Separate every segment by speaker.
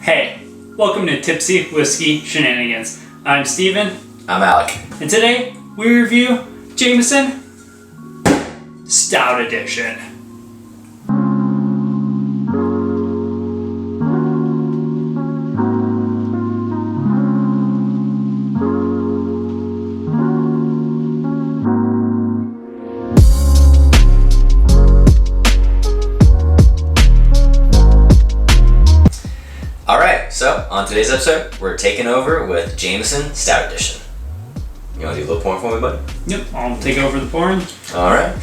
Speaker 1: Hey, welcome to Tipsy Whiskey Shenanigans. I'm Steven.
Speaker 2: I'm Alec.
Speaker 1: And today we review Jameson Stout Edition.
Speaker 2: Alright, so on today's episode, we're taking over with Jameson Stout Edition. You want to do a little pouring for me, buddy?
Speaker 1: Yep, I'll take over the pouring.
Speaker 2: Alright,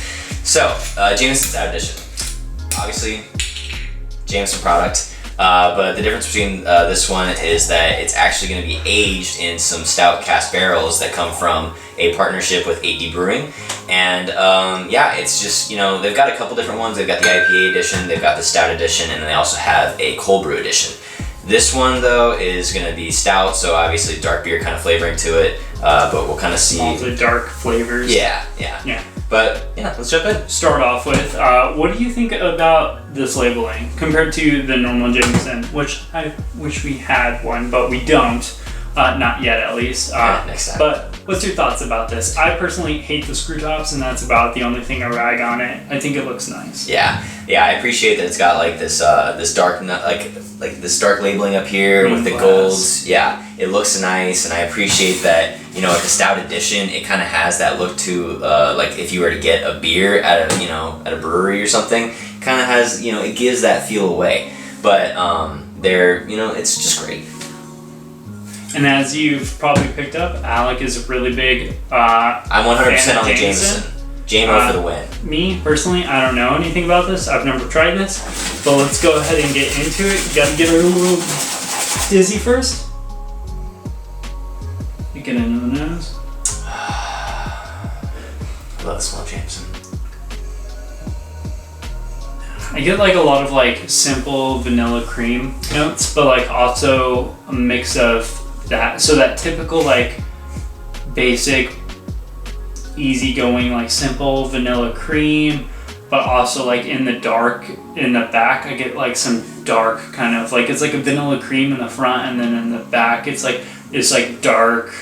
Speaker 2: so Jameson Stout Edition. Obviously, Jameson product, but the difference between this one is that it's actually going to be aged in some stout cast barrels that come from a partnership with 8D Brewing. And yeah, it's just, you know, they've got a couple different ones. They've got the IPA edition, they've got the stout edition, and then they also have a cold brew edition. This one, though, is going to be stout, so obviously dark beer kind of flavoring to it, but we'll kind of see.
Speaker 1: All the dark flavors.
Speaker 2: Yeah. But, yeah, let's jump in.
Speaker 1: Start off with, what do you think about this labeling compared to the normal Jameson, which I wish we had one, but we don't. Not yet, at least.
Speaker 2: Next time.
Speaker 1: But what's your thoughts about this? I personally hate the screw tops, and that's about the only thing I rag on it. I think it looks nice.
Speaker 2: Yeah, I appreciate that it's got like this dark like this dark labeling up here with the golds. Yeah, it looks nice, and I appreciate that. You know, like the stout edition, it kind of has that look to like if you were to get a beer at a brewery or something, kind of has, you know, it gives that feel away. But it's just great.
Speaker 1: And as you've probably picked up, Alec is a really big
Speaker 2: I'm 100% on the Jameson. JMO for the win. Me,
Speaker 1: personally, I don't know anything about this. I've never tried this. But let's go ahead and get into it. You gotta get a little dizzy first. You get into the nose.
Speaker 2: I love the smell of Jameson.
Speaker 1: I get like a lot of like simple vanilla cream notes, but like also a mix of that. So that typical like basic easygoing like simple vanilla cream, but also like in the dark in the back I get like some dark kind of like it's like a vanilla cream in the front, and then in the back it's like dark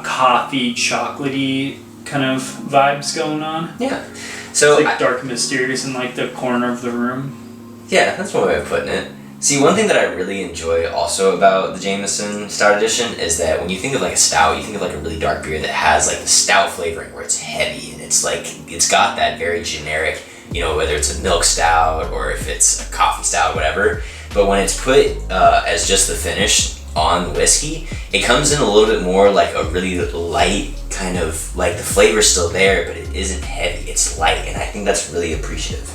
Speaker 1: coffee chocolatey kind of vibes going on.
Speaker 2: Yeah, so
Speaker 1: it's like dark and mysterious in like the corner of the room.
Speaker 2: Yeah, that's one way of putting it. See, one thing that I really enjoy also about the Jameson Stout Edition is that when you think of like a stout, you think of like a really dark beer that has like the stout flavoring where it's heavy and it's like, it's got that very generic, you know, whether it's a milk stout or if it's a coffee stout, whatever. But when it's put as just the finish on whiskey, it comes in a little bit more like a really light kind of, like the flavor's still there, but it isn't heavy, it's light, and I think that's really appreciative.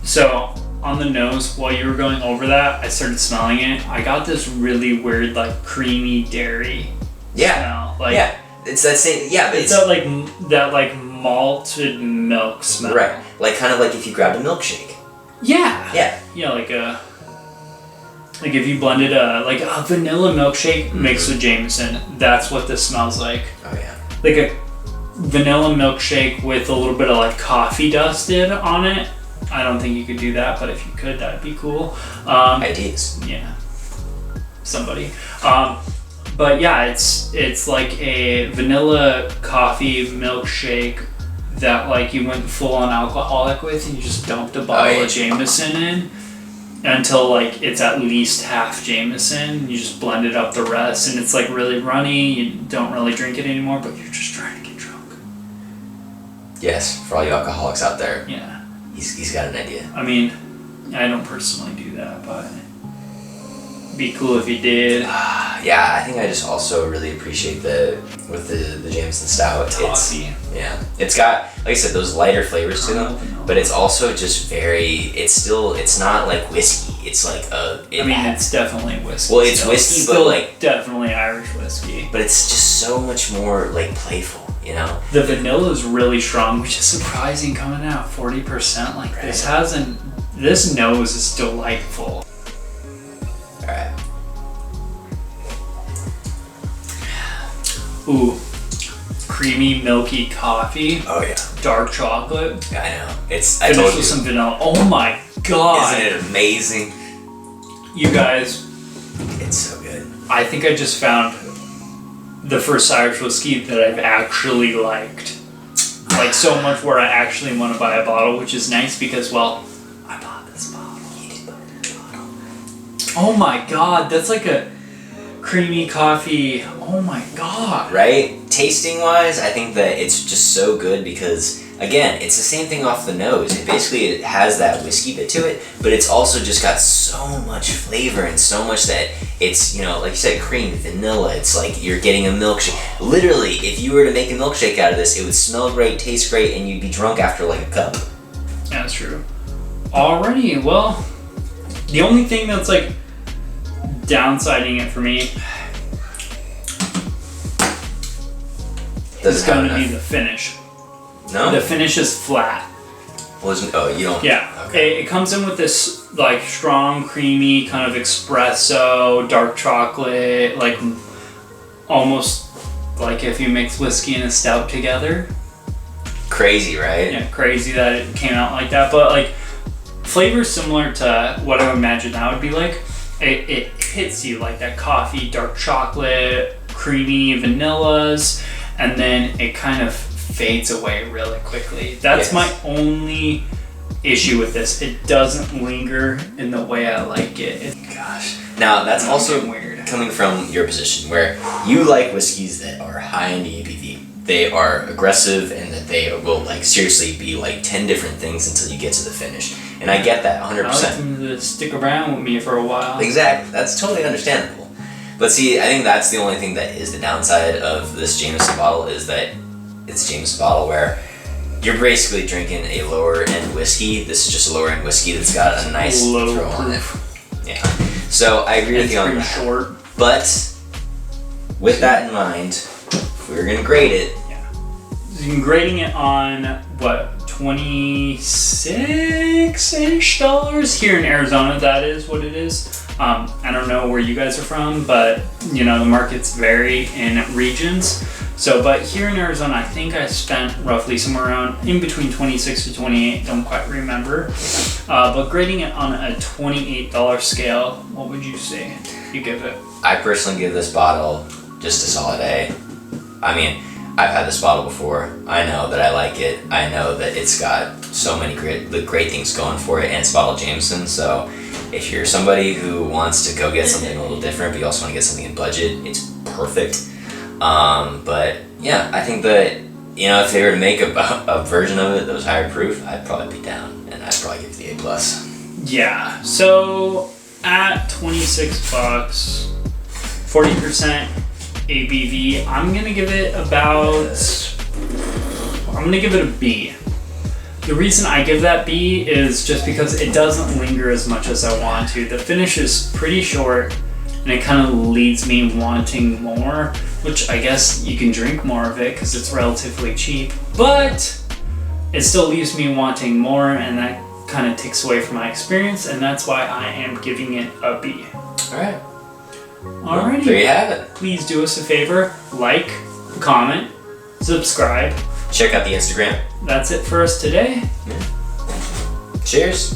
Speaker 1: So, on the nose, while you were going over that, I started smelling it. I got this really weird, like creamy dairy smell. Like,
Speaker 2: yeah, it's that same. Yeah, but
Speaker 1: it's that malted milk smell.
Speaker 2: Right, like kind of like if you grabbed a milkshake.
Speaker 1: Yeah, like if you blended a vanilla milkshake mixed with Jameson, that's what this smells like.
Speaker 2: Oh yeah,
Speaker 1: like a vanilla milkshake with a little bit of like coffee dusted on it. I don't think you could do that, but if you could, that'd be cool.
Speaker 2: Ideas.
Speaker 1: Yeah. Somebody. But yeah, it's like a vanilla coffee milkshake that like you went full on alcoholic with, and you just dumped a bottle of Jameson in until like it's at least half Jameson. You just blended up the rest, and it's like really runny. You don't really drink it anymore, but you're just trying to get drunk.
Speaker 2: Yes, for all you alcoholics out there.
Speaker 1: Yeah.
Speaker 2: He's got an idea.
Speaker 1: I mean, I don't personally do that, but it'd be cool if you did.
Speaker 2: Yeah, I think I just also really appreciate the Jameson Stout. It's got, like I said, those lighter flavors to them, but it's also just it's not like whiskey. It's like
Speaker 1: it's definitely whiskey.
Speaker 2: Well, it's whiskey, but like
Speaker 1: definitely Irish whiskey.
Speaker 2: But it's just so much more like playful. You know,
Speaker 1: the vanilla is really strong, which is surprising coming out 40%. Like right. This nose is delightful.
Speaker 2: All right.
Speaker 1: Ooh, creamy, milky coffee.
Speaker 2: Oh yeah.
Speaker 1: Dark chocolate.
Speaker 2: Yeah, I know.
Speaker 1: I told you. Some vanilla. Oh my god.
Speaker 2: Isn't it amazing?
Speaker 1: You guys,
Speaker 2: It's so good.
Speaker 1: I think I just found the first Irish whiskey that I've actually liked. Like so much where I actually want to buy a bottle, which is nice because, well, I bought this bottle.
Speaker 2: You did buy this bottle.
Speaker 1: Oh my god, that's like a creamy coffee. Oh my god.
Speaker 2: Right? Tasting wise, I think that it's just so good because, again, it's the same thing off the nose. It has that whiskey bit to it, but it's also just got so much flavor and so much that it's, you know, like you said, cream, vanilla. It's like you're getting a milkshake. Literally, if you were to make a milkshake out of this, it would smell great, taste great, and you'd be drunk after like a cup.
Speaker 1: That's true. Alrighty, well, the only thing that's like downsizing it for me is going to be the finish.
Speaker 2: No?
Speaker 1: The finish is flat.
Speaker 2: You don't?
Speaker 1: Yeah.
Speaker 2: Okay.
Speaker 1: It comes in with this like strong, creamy kind of espresso, dark chocolate, like almost like if you mix whiskey and a stout together.
Speaker 2: Crazy, right?
Speaker 1: Yeah, crazy that it came out like that. But like flavor similar to what I would imagine that would be like. It hits you like that coffee, dark chocolate, creamy vanillas, and then it kind of fades away really quickly. That's my only issue with this. It doesn't linger in the way I like it.
Speaker 2: Gosh. Now that's also weird coming from your position where you like whiskeys that are high in the ABV. They are aggressive and that they will like seriously be like 10 different things until you get to the finish. And I get that 100%.
Speaker 1: I like them to stick around with me for a while.
Speaker 2: Exactly. That's totally understandable. But see, I think that's the only thing that is the downside of this Jameson bottle is that it's a Jameson bottle where you're basically drinking a lower end whiskey. This is just a lower end whiskey that's got a nice
Speaker 1: low
Speaker 2: throw on it.
Speaker 1: proof.
Speaker 2: Yeah. So I agree with you on that.
Speaker 1: Short.
Speaker 2: But with that in mind, if we were gonna grade it.
Speaker 1: Yeah. So you're grading it on what, $26-ish here in Arizona. That is what it is. I don't know where you guys are from, but you know the markets vary in regions. So, but here in Arizona, I think I spent roughly somewhere around in between 26 to 28. Don't quite remember. But grading it on a $28 scale, what would you say you give it?
Speaker 2: I personally give this bottle just a solid A. I mean, I've had this bottle before. I know that I like it. I know that it's got so many great things going for it, and it's bottled Jameson. So if you're somebody who wants to go get something a little different, but you also want to get something in budget, it's perfect. But yeah, I think that, you know, if they were to make a version of it that was higher proof, I'd probably be down, and I'd probably give it the A+.
Speaker 1: Yeah, so at $26, 40% ABV, I'm gonna give it a B. The reason I give that B is just because it doesn't linger as much as I want to. The finish is pretty short, and it kind of leaves me wanting more, which I guess you can drink more of it because it's relatively cheap, but it still leaves me wanting more, and that kind of takes away from my experience, and that's why I am giving it a B.
Speaker 2: Alright.
Speaker 1: Alrighty.
Speaker 2: There you have it.
Speaker 1: Please do us a favor, like, comment, subscribe.
Speaker 2: Check out the Instagram.
Speaker 1: That's it for us today.
Speaker 2: Cheers.